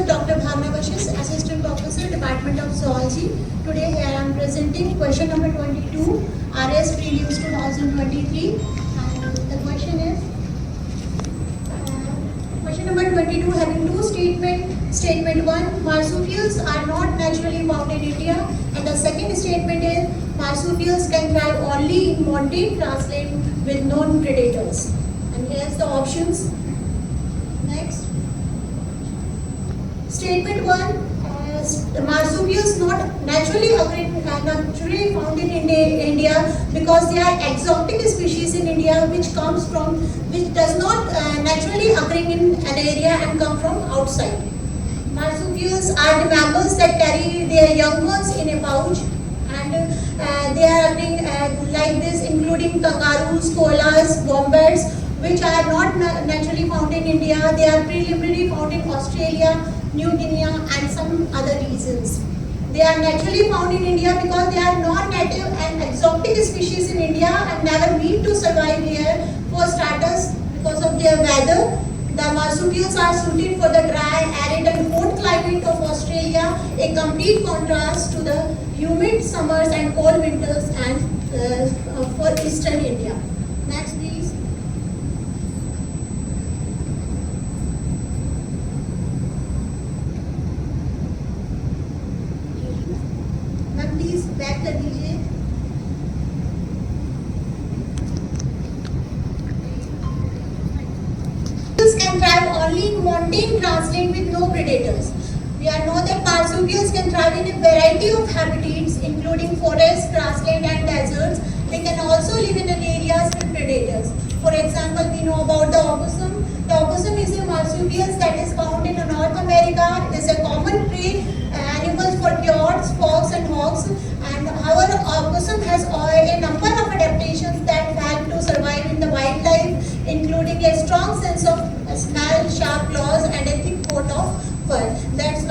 Professor Dr. Bhavna Vashis, Assistant Professor, Department of Zoology. Today here I am presenting question number 22, RS Prelims 2023. And the question is, question number 22 having two statements. Statement 1, marsupials are not naturally found in India. And the second statement is, marsupials can thrive only in montane grassland with known predators. And here's the options. Next. Statement 1, the marsupials not naturally found in India because they are exotic species in India which does not naturally occurring in an area and come from outside. Marsupials are the mammals that carry their young ones in a pouch, and they are occurring like this, including kangaroos, koalas, wombats, which are not naturally found in India. They are primarily found in Australia, New Guinea and some other regions. They are naturally found in India because they are non-native and exotic species in India and never meet to survive here. For starters, because of their weather, the marsupials are suited for the dry, arid and cold climate of Australia, a complete contrast to the humid summers and cold winters and for eastern India. Next please. Please back कर दीजिए. Marsupials can thrive only in montane grassland with no predators. We know that marsupials can thrive in a variety of habitats, including forests, grassland, and deserts. They can also live in areas with predators. For example, we know about the opossum. The opossum is a marsupial that is found in North America. It is a common prey animal for coyotes, fox, and hawks. And our opossum has a number of adaptations that help to survive in the wildlife, including a strong sense of smell, sharp claws, and a thick coat of fur. That's